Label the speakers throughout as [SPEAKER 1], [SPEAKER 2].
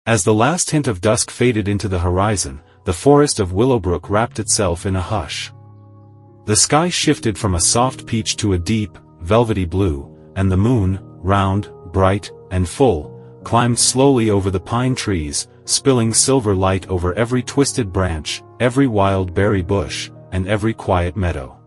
[SPEAKER 1] As the last hint of dusk faded into the horizon, the forest of Willowbrook wrapped itself in a hush. The sky shifted from a soft peach to a deep, velvety blue, and the moon, round, bright, and full, climbed slowly over the pine trees, spilling silver light over every twisted branch, every wild berry bush, and every quiet meadow.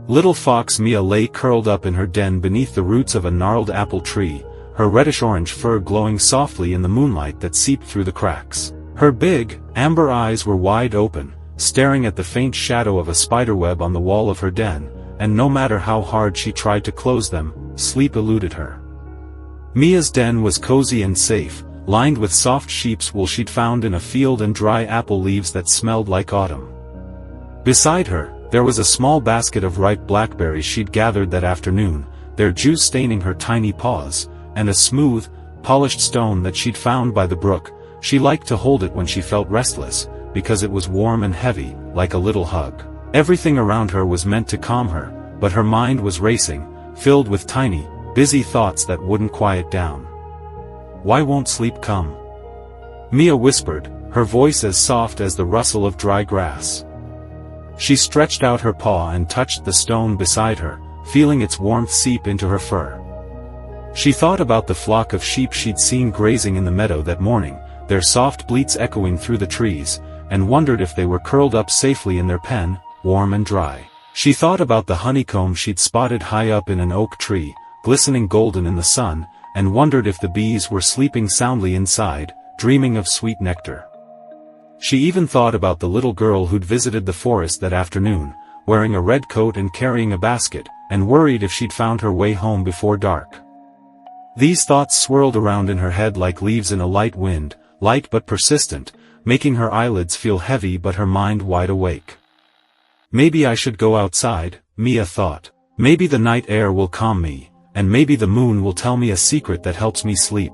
[SPEAKER 1] Little fox Mia lay curled up in her den beneath the roots of a gnarled apple tree, her reddish-orange fur glowing softly in the moonlight that seeped through the cracks. Her big, amber eyes were wide open, staring at the faint shadow of a spiderweb on the wall of her den, and no matter how hard she tried to close them, sleep eluded her. Mia's den was cozy and safe, lined with soft sheep's wool she'd found in a field and dry apple leaves that smelled like autumn. Beside her, there was a small basket of ripe blackberries she'd gathered that afternoon, their juice staining her tiny paws, and a smooth, polished stone that she'd found by the brook. She liked to hold it when she felt restless, because it was warm and heavy, like a little hug. Everything around her was meant to calm her, but her mind was racing, filled with tiny, busy thoughts that wouldn't quiet down. "Why won't sleep come?" Mia whispered, her voice as soft as the rustle of dry grass. She stretched out her paw and touched the stone beside her, feeling its warmth seep into her fur. She thought about the flock of sheep she'd seen grazing in the meadow that morning, their soft bleats echoing through the trees, and wondered if they were curled up safely in their pen, warm and dry. She thought about the honeycomb she'd spotted high up in an oak tree, glistening golden in the sun, and wondered if the bees were sleeping soundly inside, dreaming of sweet nectar. She even thought about the little girl who'd visited the forest that afternoon, wearing a red coat and carrying a basket, and worried if she'd found her way home before dark. These thoughts swirled around in her head like leaves in a light wind, light but persistent, making her eyelids feel heavy but her mind wide awake. Maybe I should go outside, Mia thought. Maybe the night air will calm me, and maybe the moon will tell me a secret that helps me sleep.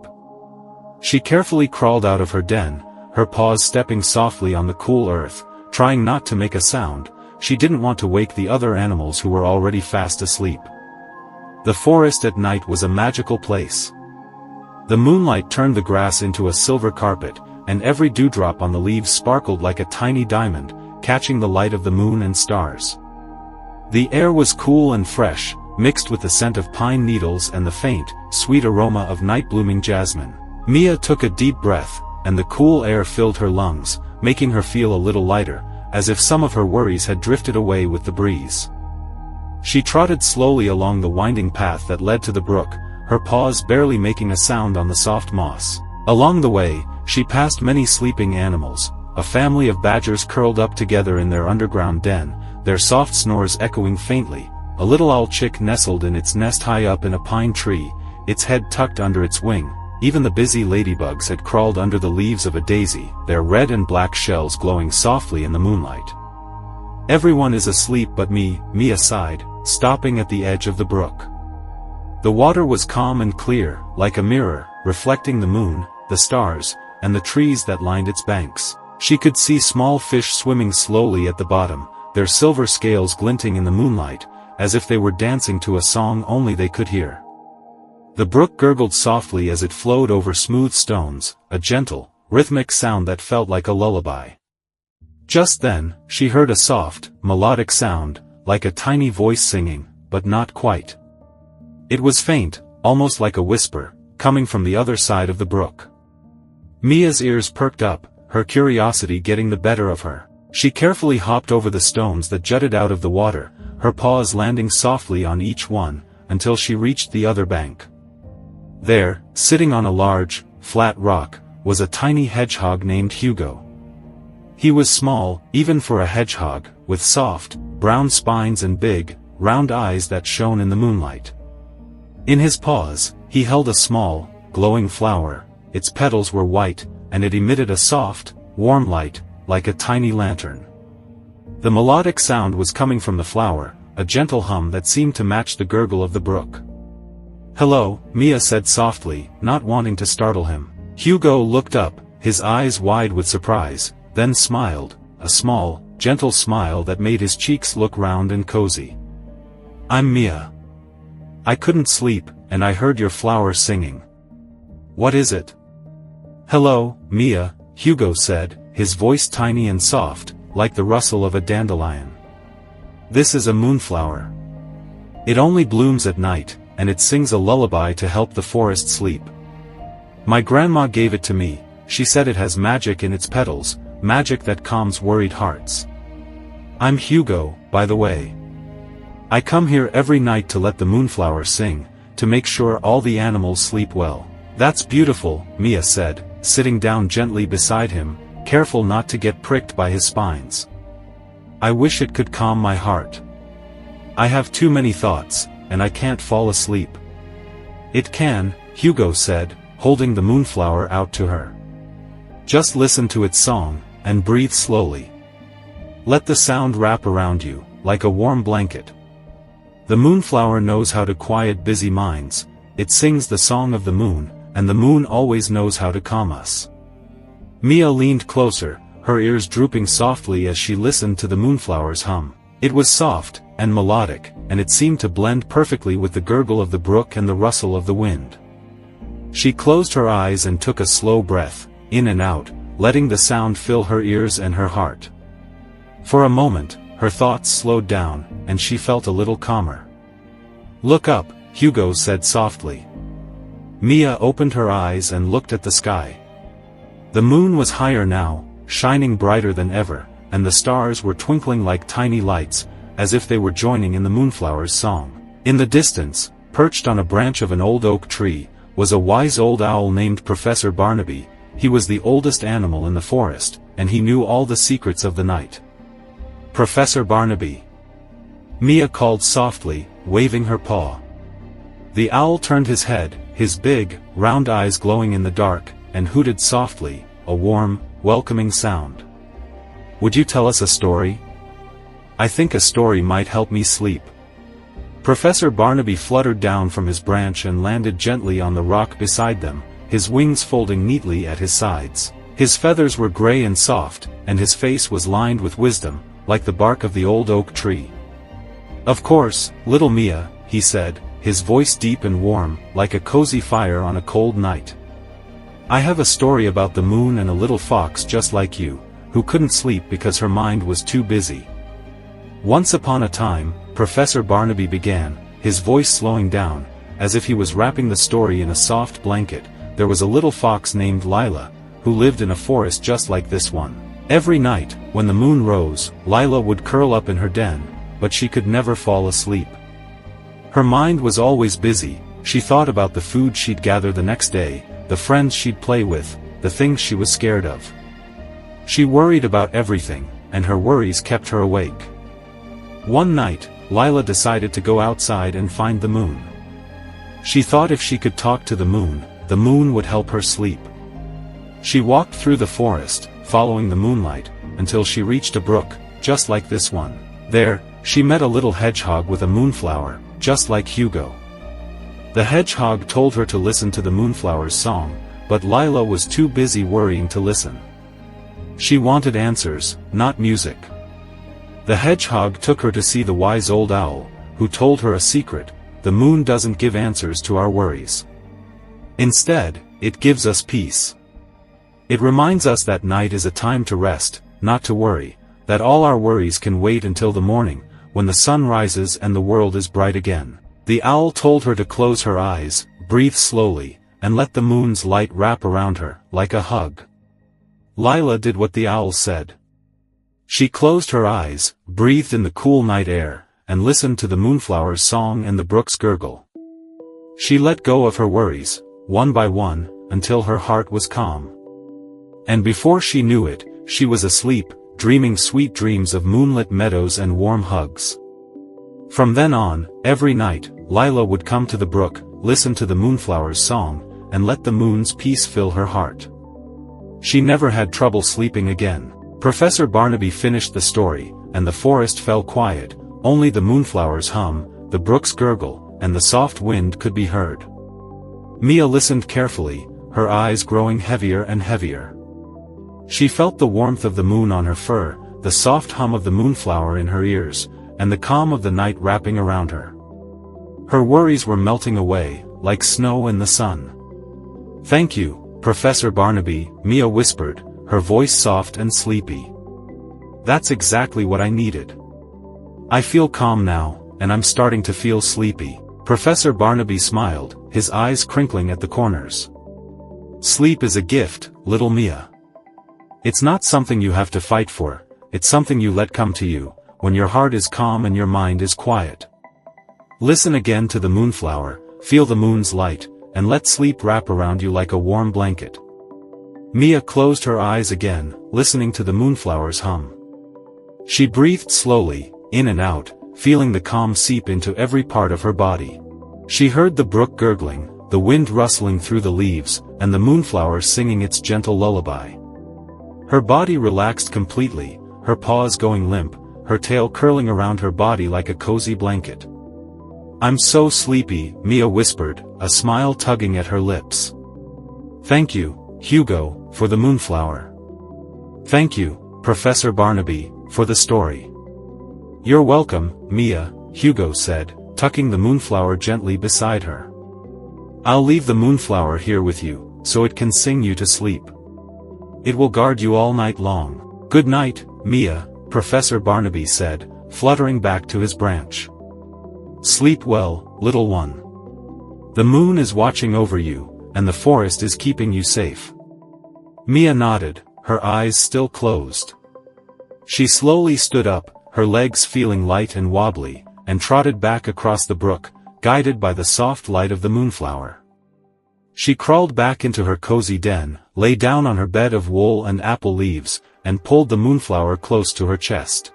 [SPEAKER 1] She carefully crawled out of her den, her paws stepping softly on the cool earth, trying not to make a sound. She didn't want to wake the other animals who were already fast asleep. The forest at night was a magical place. The moonlight turned the grass into a silver carpet, and every dewdrop on the leaves sparkled like a tiny diamond, catching the light of the moon and stars. The air was cool and fresh, mixed with the scent of pine needles and the faint, sweet aroma of night-blooming jasmine. Mia took a deep breath, and the cool air filled her lungs, making her feel a little lighter, as if some of her worries had drifted away with the breeze. She trotted slowly along the winding path that led to the brook, her paws barely making a sound on the soft moss. Along the way, she passed many sleeping animals, a family of badgers curled up together in their underground den, their soft snores echoing faintly, a little owl chick nestled in its nest high up in a pine tree, its head tucked under its wing. Even the busy ladybugs had crawled under the leaves of a daisy, their red and black shells glowing softly in the moonlight. "Everyone is asleep but me," Mia sighed, stopping at the edge of the brook. The water was calm and clear, like a mirror, reflecting the moon, the stars, and the trees that lined its banks. She could see small fish swimming slowly at the bottom, their silver scales glinting in the moonlight, as if they were dancing to a song only they could hear. The brook gurgled softly as it flowed over smooth stones, a gentle, rhythmic sound that felt like a lullaby. Just then, she heard a soft, melodic sound, like a tiny voice singing, but not quite. It was faint, almost like a whisper, coming from the other side of the brook. Mia's ears perked up, her curiosity getting the better of her. She carefully hopped over the stones that jutted out of the water, her paws landing softly on each one, until she reached the other bank. There, sitting on a large, flat rock, was a tiny hedgehog named Hugo. He was small, even for a hedgehog, with soft, brown spines and big, round eyes that shone in the moonlight. In his paws, he held a small, glowing flower. Its petals were white, and it emitted a soft, warm light, like a tiny lantern. The melodic sound was coming from the flower, a gentle hum that seemed to match the gurgle of the brook. "Hello," Mia said softly, not wanting to startle him. Hugo looked up, his eyes wide with surprise, then smiled, a small, gentle smile that made his cheeks look round and cozy. "I'm Mia. I couldn't sleep, and I heard your flower singing." "What is it?" "Hello, Mia," Hugo said, his voice tiny and soft, like the rustle of a dandelion. "This is a moonflower. It only blooms at night, and it sings a lullaby to help the forest sleep. My grandma gave it to me. She said it has magic in its petals, magic that calms worried hearts. I'm Hugo, by the way. I come here every night to let the moonflower sing, to make sure all the animals sleep well." "That's beautiful," Mia said, sitting down gently beside him, careful not to get pricked by his spines. "I wish it could calm my heart. I have too many thoughts, and I can't fall asleep." "It can," Hugo said, holding the moonflower out to her. "Just listen to its song, and breathe slowly. Let the sound wrap around you, like a warm blanket. The moonflower knows how to quiet busy minds. It sings the song of the moon, and the moon always knows how to calm us." Mia leaned closer, her ears drooping softly as she listened to the moonflower's hum. It was soft, and melodic, and it seemed to blend perfectly with the gurgle of the brook and the rustle of the wind. She closed her eyes and took a slow breath, in and out, letting the sound fill her ears and her heart. For a moment, her thoughts slowed down, and she felt a little calmer. "Look up," Hugo said softly. Mia opened her eyes and looked at the sky. The moon was higher now, shining brighter than ever, and the stars were twinkling like tiny lights, as if they were joining in the moonflower's song. In the distance, perched on a branch of an old oak tree, was a wise old owl named Professor Barnaby. He was the oldest animal in the forest, and he knew all the secrets of the night. "Professor Barnaby," Mia called softly, waving her paw. The owl turned his head, his big, round eyes glowing in the dark, and hooted softly, a warm, welcoming sound. "Would you tell us a story? I think a story might help me sleep." Professor Barnaby fluttered down from his branch and landed gently on the rock beside them, his wings folding neatly at his sides. His feathers were gray and soft, and his face was lined with wisdom, like the bark of the old oak tree. "Of course, little Mia," he said, his voice deep and warm, like a cozy fire on a cold night. "I have a story about the moon and a little fox just like you, who couldn't sleep because her mind was too busy. Once upon a time," Professor Barnaby began, his voice slowing down, as if he was wrapping the story in a soft blanket, "there was a little fox named Lila, who lived in a forest just like this one. Every night, when the moon rose, Lila would curl up in her den, but she could never fall asleep. Her mind was always busy. She thought about the food she'd gather the next day, the friends she'd play with, the things she was scared of. She worried about everything, and her worries kept her awake. One night, Lila decided to go outside and find the moon. She thought if she could talk to the moon would help her sleep. She walked through the forest, following the moonlight, until she reached a brook, just like this one. There, she met a little hedgehog with a moonflower, just like Hugo. The hedgehog told her to listen to the moonflower's song, but Lila was too busy worrying to listen. She wanted answers, not music. The hedgehog took her to see the wise old owl, who told her a secret: the moon doesn't give answers to our worries. Instead, it gives us peace. It reminds us that night is a time to rest, not to worry, that all our worries can wait until the morning, when the sun rises and the world is bright again. The owl told her to close her eyes, breathe slowly, and let the moon's light wrap around her, like a hug. Lila did what the owl said. She closed her eyes, breathed in the cool night air, and listened to the moonflower's song and the brook's gurgle. She let go of her worries, one by one, until her heart was calm. And before she knew it, she was asleep, dreaming sweet dreams of moonlit meadows and warm hugs. From then on, every night, Lila would come to the brook, listen to the moonflower's song, and let the moon's peace fill her heart. She never had trouble sleeping again. Professor Barnaby finished the story, and the forest fell quiet. Only the moonflower's hum, the brook's gurgle, and the soft wind could be heard. Mia listened carefully, her eyes growing heavier and heavier. She felt the warmth of the moon on her fur, the soft hum of the moonflower in her ears, and the calm of the night wrapping around her. Her worries were melting away, like snow in the sun. "Thank you, Professor Barnaby," Mia whispered, her voice soft and sleepy. "That's exactly what I needed. I feel calm now, and I'm starting to feel sleepy." Professor Barnaby smiled, his eyes crinkling at the corners. "Sleep is a gift, little Mia. It's not something you have to fight for, it's something you let come to you, when your heart is calm and your mind is quiet. Listen again to the moonflower, feel the moon's light, and let sleep wrap around you like a warm blanket." Mia closed her eyes again, listening to the moonflower's hum. She breathed slowly, in and out, feeling the calm seep into every part of her body. She heard the brook gurgling, the wind rustling through the leaves, and the moonflower singing its gentle lullaby. Her body relaxed completely, her paws going limp, her tail curling around her body like a cozy blanket. "I'm so sleepy," Mia whispered, a smile tugging at her lips. "Thank you, Hugo, for the moonflower. Thank you, Professor Barnaby, for the story." "You're welcome, Mia," Hugo said, tucking the moonflower gently beside her. "I'll leave the moonflower here with you, so it can sing you to sleep. It will guard you all night long." "Good night, Mia," Professor Barnaby said, fluttering back to his branch. "Sleep well, little one. The moon is watching over you, and the forest is keeping you safe." Mia nodded, her eyes still closed. She slowly stood up, her legs feeling light and wobbly, and trotted back across the brook, guided by the soft light of the moonflower. She crawled back into her cozy den, lay down on her bed of wool and apple leaves, and pulled the moonflower close to her chest.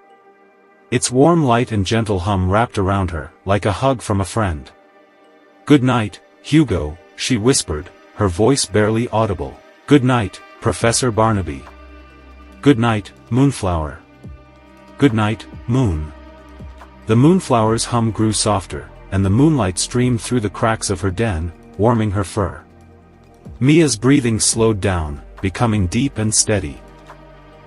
[SPEAKER 1] Its warm light and gentle hum wrapped around her, like a hug from a friend. "Good night, Hugo," she whispered, her voice barely audible. "Good night, Professor Barnaby. Good night, moonflower. Good night, moon." The moonflower's hum grew softer, and the moonlight streamed through the cracks of her den, warming her fur. Mia's breathing slowed down, becoming deep and steady.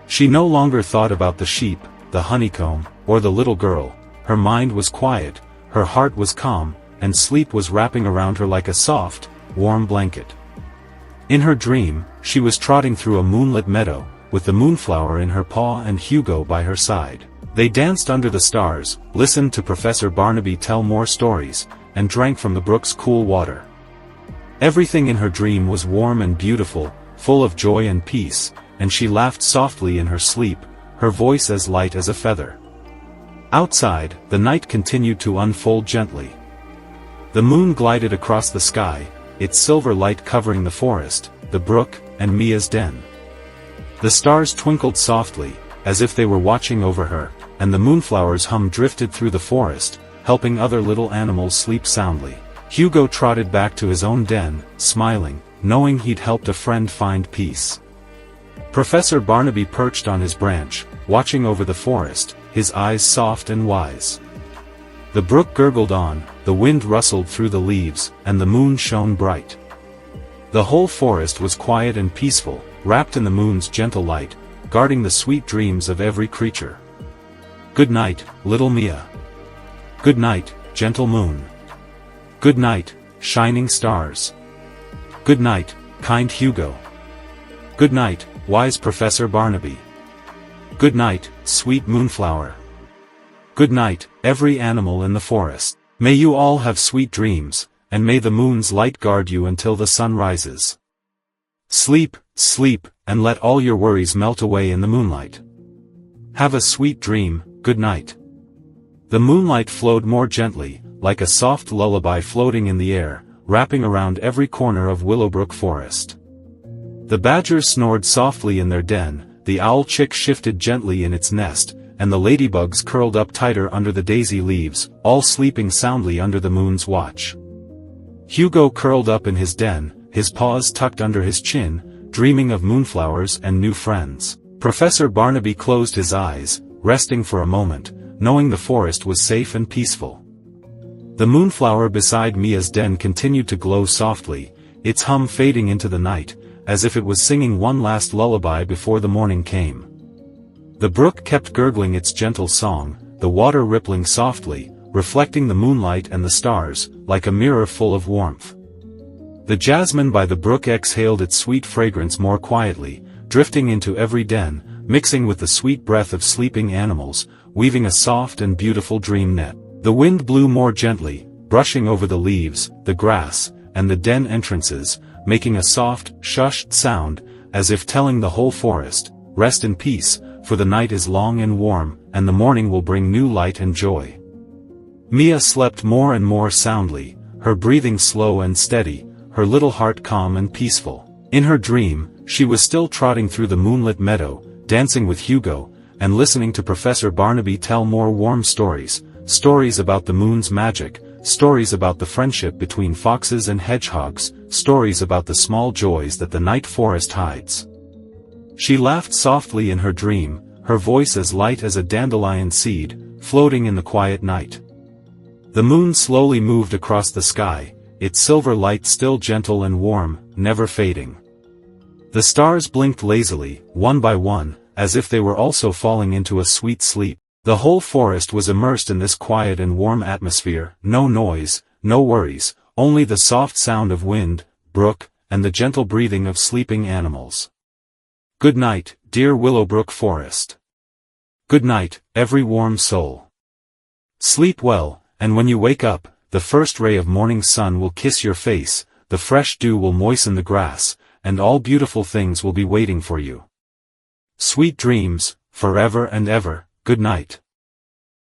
[SPEAKER 1] She no longer thought about the sheep, the honeycomb, or the little girl. Her mind was quiet, her heart was calm, and sleep was wrapping around her like a soft, warm blanket. In her dream, she was trotting through a moonlit meadow, with the moonflower in her paw and Hugo by her side. They danced under the stars, listened to Professor Barnaby tell more stories, and drank from the brook's cool water. Everything in her dream was warm and beautiful, full of joy and peace, and she laughed softly in her sleep, her voice as light as a feather. Outside, the night continued to unfold gently. The moon glided across the sky, its silver light covering the forest, the brook, and Mia's den. The stars twinkled softly, as if they were watching over her, and the moonflower's hum drifted through the forest, helping other little animals sleep soundly. Hugo trotted back to his own den, smiling, knowing he'd helped a friend find peace. Professor Barnaby perched on his branch, watching over the forest, his eyes soft and wise. The brook gurgled on, the wind rustled through the leaves, and the moon shone bright. The whole forest was quiet and peaceful, wrapped in the moon's gentle light, guarding the sweet dreams of every creature. "Good night, little Mia. Good night, gentle moon. Good night, shining stars. Good night, kind Hugo. Good night, wise Professor Barnaby. Good night, sweet moonflower. Good night, every animal in the forest. May you all have sweet dreams, and may the moon's light guard you until the sun rises. Sleep, sleep, and let all your worries melt away in the moonlight. Have a sweet dream, good night." The moonlight flowed more gently, like a soft lullaby floating in the air, wrapping around every corner of Willowbrook Forest. The badgers snored softly in their den, the owl chick shifted gently in its nest, and the ladybugs curled up tighter under the daisy leaves, all sleeping soundly under the moon's watch. Hugo curled up in his den, his paws tucked under his chin, dreaming of moonflowers and new friends. Professor Barnaby closed his eyes, resting for a moment, knowing the forest was safe and peaceful. The moonflower beside Mia's den continued to glow softly, its hum fading into the night, as if it was singing one last lullaby before the morning came. The brook kept gurgling its gentle song, the water rippling softly, reflecting the moonlight and the stars, like a mirror full of warmth. The jasmine by the brook exhaled its sweet fragrance more quietly, drifting into every den, mixing with the sweet breath of sleeping animals, weaving a soft and beautiful dream net. The wind blew more gently, brushing over the leaves, the grass, and the den entrances, making a soft, shushed sound, as if telling the whole forest, "Rest in peace, for the night is long and warm, and the morning will bring new light and joy." Mia slept more and more soundly, her breathing slow and steady, her little heart calm and peaceful. In her dream, she was still trotting through the moonlit meadow, dancing with Hugo, and listening to Professor Barnaby tell more warm stories, stories about the moon's magic, stories about the friendship between foxes and hedgehogs, stories about the small joys that the night forest hides. She laughed softly in her dream, her voice as light as a dandelion seed, floating in the quiet night. The moon slowly moved across the sky, its silver light still gentle and warm, never fading. The stars blinked lazily, one by one, as if they were also falling into a sweet sleep. The whole forest was immersed in this quiet and warm atmosphere, no noise, no worries, only the soft sound of wind, brook, and the gentle breathing of sleeping animals. Good night, dear Willowbrook Forest. Good night, every warm soul. Sleep well, and when you wake up, the first ray of morning sun will kiss your face, the fresh dew will moisten the grass, and all beautiful things will be waiting for you. Sweet dreams, forever and ever, good night.